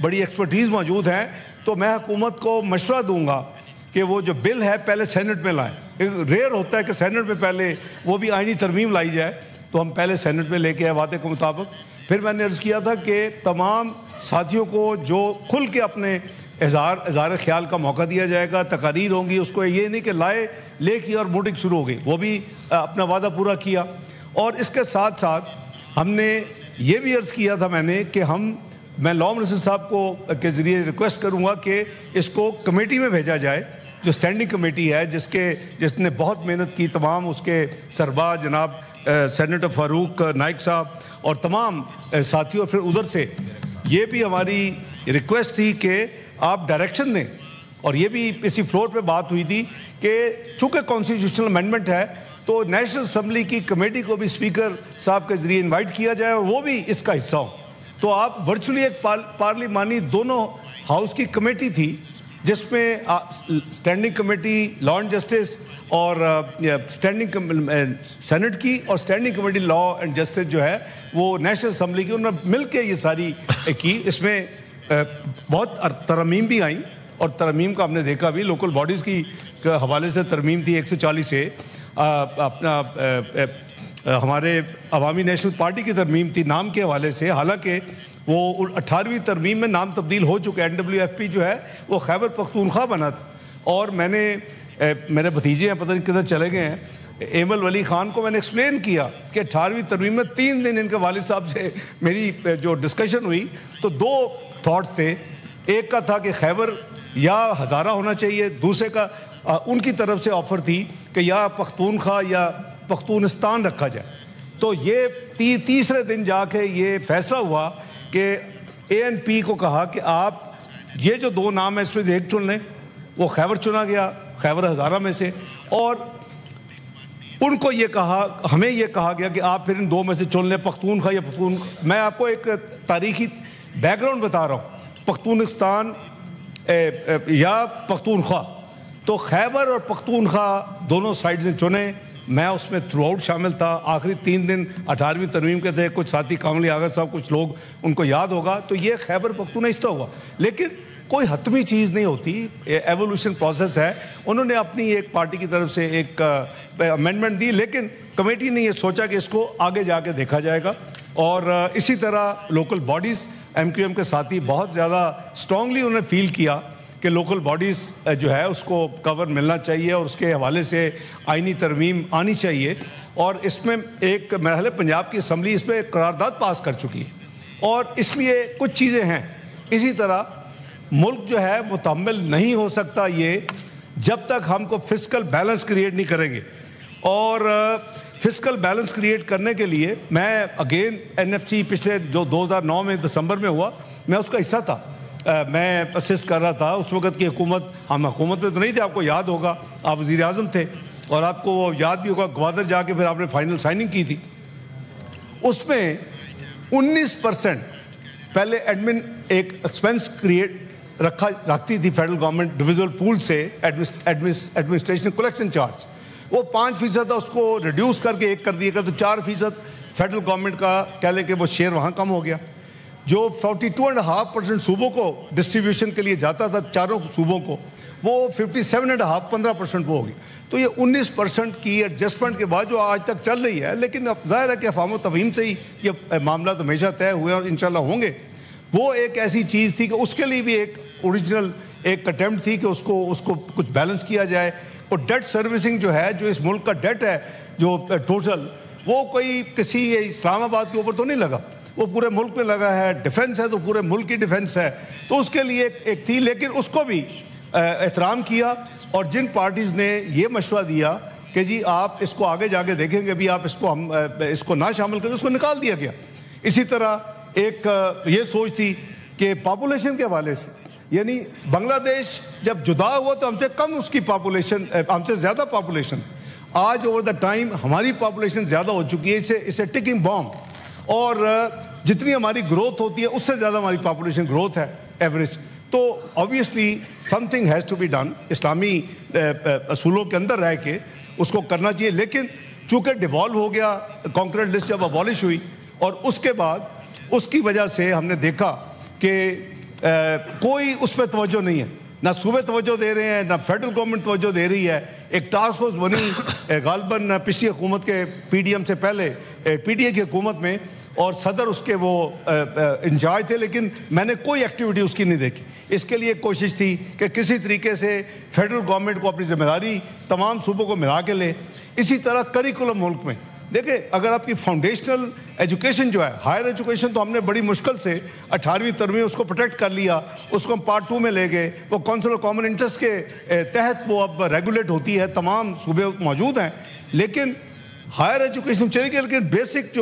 بڑی ایکسپرٹیز موجود ہیں، تو میں حکومت کو مشورہ دوں گا کہ وہ جو بل ہے پہلے سینٹ میں لائیں. ریئر ہوتا ہے کہ سینٹ میں پہلے وہ بھی آئینی ترمیم لائی جائے، تو ہم پہلے سینٹ میں لے کے آئے وعدے کے مطابق. پھر میں نے عرض کیا تھا کہ تمام ساتھیوں کو جو کھل کے اپنے اظہار خیال کا موقع دیا جائے گا، تقاریر ہوں گی، اس کو یہ نہیں کہ لے کی اور موٹنگ شروع ہو گئی، وہ بھی اپنا وعدہ پورا کیا. اور اس کے ساتھ ساتھ ہم نے یہ بھی عرض کیا تھا میں نے کہ میں لاء منسٹر صاحب کو کے ذریعے ریکویسٹ کروں گا کہ اس کو کمیٹی میں بھیجا جائے، جو اسٹینڈنگ کمیٹی ہے جس نے بہت محنت کی، تمام اس کے سربراہ جناب سینیٹر فاروق نائک صاحب اور تمام ساتھیوں. پھر ادھر سے یہ بھی ہماری ریکویسٹ تھی کہ آپ ڈائریکشن دیں، اور یہ بھی اسی فلور پہ بات ہوئی تھی کہ چونکہ کانسٹیٹیوشنل امینڈمنٹ ہے تو نیشنل اسمبلی کی کمیٹی کو بھی اسپیکر صاحب کے ذریعے انوائٹ کیا جائے اور وہ بھی اس کا حصہ ہو. تو آپ ورچولی ایک پارلیمانی دونوں ہاؤس کی کمیٹی تھی، جس میں standing committee law and justice اور اسٹینڈنگ سینٹ کی، اور standing committee law and justice جو ہے وہ نیشنل اسمبلی کی، انہوں نے مل کے یہ ساری کی. اس میں بہت ترمیم بھی آئیں، اور ترمیم کا ہم نے دیکھا بھی، لوکل باڈیز کی حوالے سے ترمیم تھی 140 سے، اپنا ہمارے عوامی نیشنل پارٹی کی ترمیم تھی نام کے حوالے سے، حالانکہ وہ 18ویں ترمیم میں نام تبدیل ہو چکا ہے. NWFP جو ہے وہ خیبر پختونخوا بنا تھا. اور میرے بھتیجے ہیں، پتہ نہیں کدھر چلے گئے ہیں، ایمل ولی خان کو میں نے ایکسپلین کیا کہ 18ویں ترمیم میں 3 دن ان کے والد صاحب سے میری جو ڈسکشن ہوئی تو 2 تھاٹس تھے. ایک کا تھا کہ خیبر یا ہزارہ ہونا چاہیے، دوسرے کا ان کی طرف سے آفر تھی کہ یا پختونخوا یا پختونستان رکھا جائے. تو یہ تیسرے دن جا کے یہ فیصلہ ہوا کہ ANP کو کہا کہ آپ یہ جو 2 نام ہیں اس میں سے ایک چن لیں. وہ خیبر چنا گیا، خیبر ہزارہ میں سے، اور ان کو ہمیں یہ کہا گیا کہ آپ پھر ان 2 میں سے چن لیں، پختونخوا یا میں آپ کو ایک تاریخی بیک گراؤنڈ بتا رہا ہوں، پختونستان یا پختونخوا. تو خیبر اور پختونخوا دونوں سائڈ سے چنے. میں اس میں تھرو آؤٹ شامل تھا. آخری 3 دن 18ویں ترمیم کے تھے. کچھ ساتھی کاملی آغا صاحب، کچھ لوگ ان کو یاد ہوگا. تو یہ خیبر پختونخوا ہوا، لیکن کوئی حتمی چیز نہیں ہوتی، ایوولوشن پروسیس ہے. انہوں نے اپنی ایک پارٹی کی طرف سے ایک امینڈمنٹ دی، لیکن کمیٹی نے یہ سوچا کہ اس کو آگے جا کے دیکھا جائے گا. اور اسی طرح لوکل باڈیز MQM کے ساتھی بہت زیادہ اسٹرانگلی انہوں نے فیل کیا کہ لوکل باڈیز جو ہے اس کو کور ملنا چاہیے اور اس کے حوالے سے آئینی ترمیم آنی چاہیے. اور اس میں ایک مرحلے پنجاب کی اسمبلی اس پہ قرارداد پاس کر چکی ہے، اور اس لیے کچھ چیزیں ہیں. اسی طرح ملک جو ہے متحمل نہیں ہو سکتا یہ جب تک ہم کو فسکل بیلنس کریٹ نہیں کریں گے. اور فسکل بیلنس کریٹ کرنے کے لیے میں اگین NFC پچھلے جو 2009 میں دسمبر میں ہوا، میں اس کا حصہ تھا. میں اسسٹ کر رہا تھا. اس وقت کی حکومت، ہم حکومت میں تو نہیں تھے، آپ کو یاد ہوگا آپ وزیر اعظم تھے، اور آپ کو وہ یاد بھی ہوگا گوادر جا کے پھر آپ نے فائنل سائننگ کی تھی. اس میں 19% پہلے ایڈمن ایک ایکسپینس کریٹ رکھتی تھی فیڈرل گورنمنٹ ڈویژنل پول سے ایڈمنسٹریشن کلیکشن چارج. وہ 5% تھا، اس کو ریڈیوس کر کے 1 کر دیا گیا، تو 4% فیڈرل گورنمنٹ کا کہہ لیں کہ وہ شیئر وہاں کم ہو گیا. جو 42.5% صوبوں کو ڈسٹریبیوشن کے لیے جاتا تھا، چاروں صوبوں کو، وہ 57.5 15% وہ ہوگی. تو یہ 19% کی ایڈجسٹمنٹ کے بعد جو آج تک چل رہی ہے، لیکن اب ظاہر ہے کہ افہام و تفہیم سے ہی یہ معاملات ہمیشہ طے ہوئے اور انشاءاللہ ہوں گے. وہ ایک ایسی چیز تھی کہ اس کے لیے بھی ایک اوریجنل ایک اٹیمپٹ تھی کہ اس کو کچھ بیلنس کیا جائے. اور ڈیٹ سروسنگ جو ہے، جو اس ملک کا ڈیٹ ہے جو ٹوٹل، وہ کوئی کسی اسلام آباد کے اوپر تو نہیں لگا، وہ پورے ملک میں لگا ہے. ڈیفنس ہے تو پورے ملک کی ڈیفنس ہے. تو اس کے لیے ایک تھی، لیکن اس کو بھی احترام کیا. اور جن پارٹیز نے یہ مشورہ دیا کہ جی آپ اس کو آگے جا کے دیکھیں گے، بھی آپ اس کو نہ شامل کریں، اس کو نکال دیا گیا. اسی طرح ایک یہ سوچ تھی کہ پاپولیشن کے حوالے سے، یعنی بنگلہ دیش جب جدا ہوا تو ہم سے کم اس کی پاپولیشن، ہم سے زیادہ پاپولیشن. آج اوور دا ٹائم ہماری پاپولیشن زیادہ ہو چکی ہے. اسے ٹکنگ بام. اور جتنی ہماری گروتھ ہوتی ہے اس سے زیادہ ہماری پاپولیشن گروتھ ہے ایوریج. تو obviously something has to be done. اسلامی اصولوں کے اندر رہ کے اس کو کرنا چاہیے. لیکن چونکہ ڈیوالو ہو گیا، کانکریٹ لسٹ جب ابالش ہوئی، اور اس کے بعد اس کی وجہ سے ہم نے دیکھا کہ کوئی اس پہ توجہ نہیں ہے، نہ صوبے توجہ دے رہے ہیں، نہ فیڈرل گورنمنٹ توجہ دے رہی ہے. ایک ٹاسک فورس بنی غالباً پچھلی حکومت کے پی ڈی ایم سے پہلے پی ڈی اے کی حکومت میں، اور صدر اس کے وہ انچارج تھے، لیکن میں نے کوئی ایکٹیویٹی اس کی نہیں دیکھی. اس کے لیے کوشش تھی کہ کسی طریقے سے فیڈرل گورنمنٹ کو اپنی ذمہ داری تمام صوبوں کو ملا کے لے. اسی طرح کریکولم ملک میں دیکھیں، اگر آپ کی فاؤنڈیشنل ایجوکیشن جو ہے، ہائر ایجوکیشن، تو ہم نے بڑی مشکل سے 18ویں ترمیم اس کو پروٹیکٹ کر لیا، اس کو ہم پارٹ 2 میں لے گئے. وہ کونسل آف کامن انٹرسٹ کے تحت وہ اب ریگولیٹ ہوتی ہے، تمام صوبے موجود ہیں. لیکن ہائر ایجوکیشن چلے گی، لیکن بیسک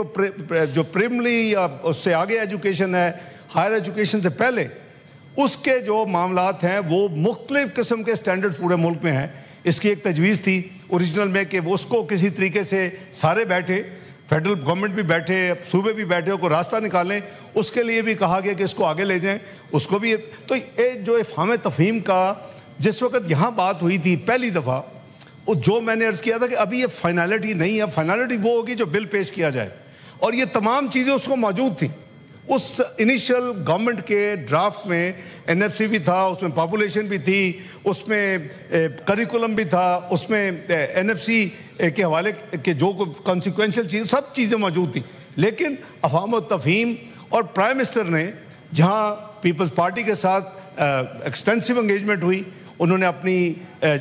جو پریمری یا اس سے آگے ایجوکیشن ہے، ہائر ایجوکیشن سے پہلے اس کے جو معاملات ہیں وہ مختلف قسم کے سٹینڈرڈ پورے ملک میں ہیں. اس کی ایک تجویز تھی اوریجنل میں کہ وہ اس کو کسی طریقے سے سارے بیٹھے، فیڈرل گورنمنٹ بھی بیٹھے، صوبے بھی بیٹھے، کو راستہ نکالیں. اس کے لیے بھی کہا گیا کہ اس کو آگے لے جائیں. اس کو بھی تو یہ جو افہام تفہیم کا جس وقت یہاں بات ہوئی تھی پہلی دفعہ، جو میں نے عرض کیا تھا کہ ابھی یہ فائنالٹی نہیں ہے. فائنالٹی وہ ہوگی جو بل پیش کیا جائے، اور یہ تمام چیزیں اس کو موجود تھیں. اس انیشل گورنمنٹ کے ڈرافٹ میں این ایف سی بھی تھا، اس میں پاپولیشن بھی تھی، اس میں کریکولم بھی تھا، اس میں این ایف سی کے حوالے کے جو کانسیکوینشل چیز، سب چیزیں موجود تھیں. لیکن افہام و تفہیم، اور پرائم منسٹر نے جہاں پیپلز پارٹی کے ساتھ ایکسٹینسو انگیجمنٹ ہوئی، انہوں نے اپنی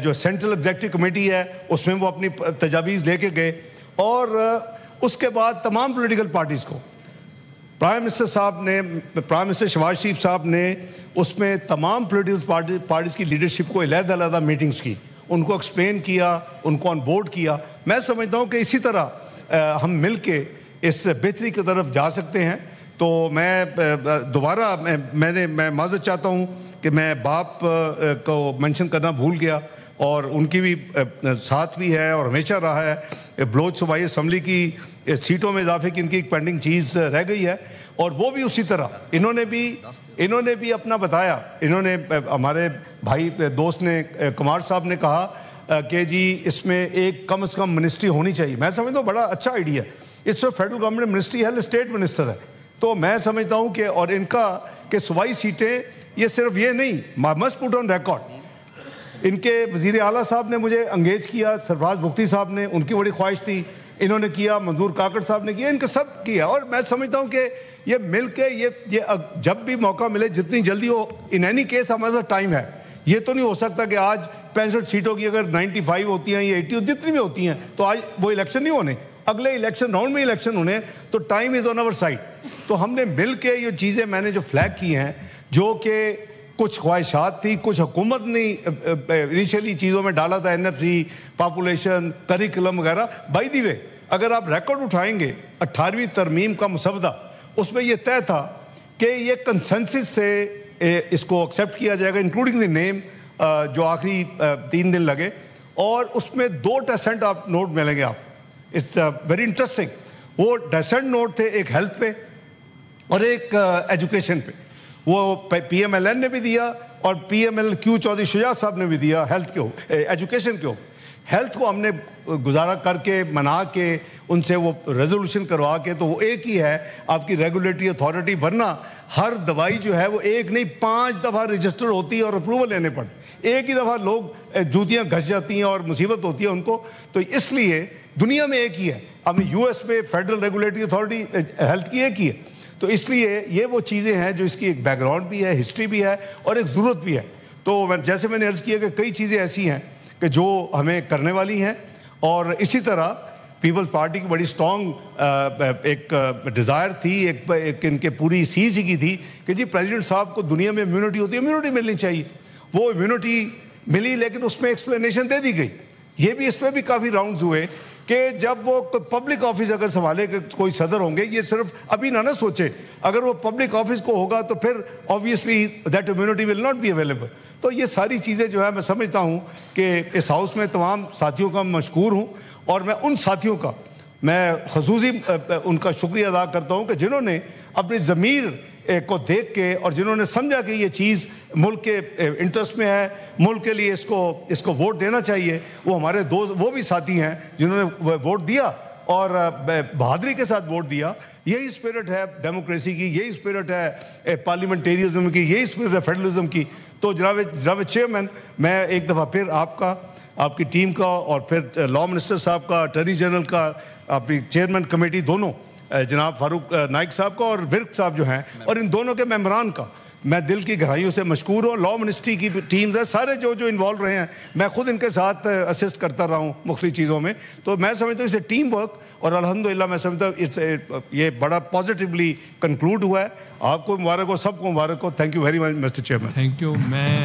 جو سینٹرل ایگزیکٹو کمیٹی ہے اس میں وہ اپنی تجاویز لے کے گئے. اور اس کے بعد تمام پولیٹیکل پارٹیز کو پرائم منسٹر شہباز شریف صاحب نے اس میں تمام پولیٹیکل پارٹیز کی لیڈرشپ کو علیحدہ علیحدہ میٹنگز کی، ان کو ایکسپلین کیا، ان کو آن بورڈ کیا. میں سمجھتا ہوں کہ اسی طرح ہم مل کے اس بہتری کی طرف جا سکتے ہیں. تو میں دوبارہ میں معذرت چاہتا ہوں کہ میں باپ کو منشن کرنا بھول گیا، اور ان کی بھی ساتھ بھی ہے اور ہمیشہ رہا ہے. بلوچ صوبائی اسمبلی کی سیٹوں میں اضافے کی ان کی ایک پینڈنگ چیز رہ گئی ہے، اور وہ بھی اسی طرح انہوں نے بھی اپنا بتایا. انہوں نے ہمارے بھائی دوست نے کمار صاحب نے کہا کہ جی اس میں ایک کم از کم منسٹری ہونی چاہیے. میں سمجھتا ہوں بڑا اچھا آئیڈیا ہے. اس میں فیڈرل گورنمنٹ منسٹری ہے، اسٹیٹ منسٹر ہے. تو میں سمجھتا ہوں کہ اور ان کا کہ صوبائی سیٹیں یہ صرف یہ نہیں، مسٹ پٹ آن ریکارڈ. ان کے وزیر اعلیٰ صاحب نے مجھے انگیج کیا، سرفراز بگٹی صاحب نے، ان کی بڑی خواہش تھی، انہوں نے کیا، منظور کاکڑ صاحب نے کیا، ان کا سب کیا. اور میں سمجھتا ہوں کہ یہ مل کے یہ جب بھی موقع ملے جتنی جلدی ہو، ان اینی کیس ہمارے پاس ٹائم ہے. یہ تو نہیں ہو سکتا کہ آج 65 سیٹوں کی اگر 95 ہوتی ہیں یا 80 جتنی بھی ہوتی ہیں تو آج وہ الیکشن نہیں ہونے، اگلے الیکشن راؤنڈ میں الیکشن ہونے. تو time is on our side. تو ہم نے مل کے یہ چیزیں میں نے جو فلیگ کی ہیں، جو کہ کچھ خواہشات تھی، کچھ حکومت نے انیشلی چیزوں میں ڈالا تھا، N F C, population, curriculum وغیرہ. بائی دی وے اگر آپ ریکارڈ اٹھائیں گے 18ویں ترمیم کا مسودہ، اس میں یہ طے تھا کہ یہ کنسنسس سے اس کو ایکسیپٹ کیا جائے گا، انکلوڈنگ دی نیم، جو آخری 3 دن لگے. اور اس میں 2 ڈیسنٹ آپ نوٹ ملیں گے آپ. It's very interesting. وہ ڈیسنٹ نوٹ تھے ایک ہیلتھ پہ اور ایک ایجوکیشن پہ. وہ پی ایم ایل این نے بھی دیا اور P M L Q Chaudhry Shujaat Sahib نے بھی دیا ہیلتھ کے ایجوکیشن کے. ہیلتھ کو ہم نے گزارا کر کے منا کے ان سے وہ ریزولوشن کروا کے، تو وہ ایک ہی ہے آپ کی ریگولیٹری اتھارٹی. ورنہ ہر دوائی جو ہے وہ ایک نہیں 5 دفعہ رجسٹر ہوتی ہے اور اپروول لینے پڑتے. ایک ہی دفعہ لوگ جوتیاں گھس جاتی ہیں اور مصیبت ہوتی ہے ان کو. تو اس لیے دنیا میں ایک ہی ہے. اب یو ایس میں فیڈرل ریگولیٹری اتھارٹی ہیلتھ کی ایک ہی ہے. تو اس لیے یہ وہ چیزیں ہیں جو اس کی ایک بیک گراؤنڈ بھی ہے، ہسٹری بھی ہے اور ایک ضرورت بھی ہے. تو جیسے میں نے عرض کیا کہ کئی چیزیں ایسی ہیں کہ جو ہمیں کرنے والی ہیں. اور اسی طرح پیپلز پارٹی کی بڑی اسٹرانگ ایک ڈیزائر تھی، ایک ان کے پوری سی کی تھی کہ جی پریزیڈنٹ صاحب کو دنیا میں امیونٹی ہوتی ہے، امیونٹی ملنی چاہیے. وہ امیونٹی ملی، لیکن اس میں ایکسپلینیشن دے دی گئی. یہ بھی اس میں بھی کافی راؤنڈز ہوئے کہ جب وہ پبلک آفس اگر سنبھالے کہ کوئی صدر ہوں گے، یہ صرف ابھی نہ سوچے، اگر وہ پبلک آفس کو ہوگا تو پھر obviously that immunity will not be available. تو یہ ساری چیزیں جو ہے میں سمجھتا ہوں کہ اس ہاؤس میں تمام ساتھیوں کا مشکور ہوں، اور میں ان ساتھیوں کا میں خصوصی ان کا شکریہ ادا کرتا ہوں کہ جنہوں نے اپنی ضمیر کو دیکھ کے اور جنہوں نے سمجھا کہ یہ چیز ملک کے انٹرسٹ میں ہے، ملک کے لیے اس کو ووٹ دینا چاہیے. وہ ہمارے دوست، وہ بھی ساتھی ہیں جنہوں نے ووٹ دیا اور بہادری کے ساتھ ووٹ دیا. یہی اسپرٹ ہے ڈیموکریسی کی, یہی اسپرٹ ہے پارلیمنٹیرزم کی, یہی اسپرٹ ہے فیڈرلزم کی. تو جناب چیئرمین, میں ایک دفعہ پھر آپ کا, آپ کی ٹیم کا, اور پھر لا منسٹر صاحب کا, اٹارنی جنرل کا, اپنی چیئرمین کمیٹی دونوں جناب فاروق نائک صاحب کا اور ورک صاحب جو ہیں, اور ان دونوں کے ممبران کا میں دل کی گہرائیوں سے مشکور ہوں. لا منسٹری کی ٹیمز ہیں سارے جو انوالو رہے ہیں, میں خود ان کے ساتھ اسسٹ کرتا رہا ہوں مختلف چیزوں میں. تو میں سمجھتا ہوں اسے ٹیم ورک, اور الحمدللہ میں سمجھتا ہوں یہ بڑا پازیٹیولی کنکلوڈ ہوا ہے. آپ کو مبارک ہو, سب کو مبارک ہو. Thank you very much mister chairman. Thank you. میں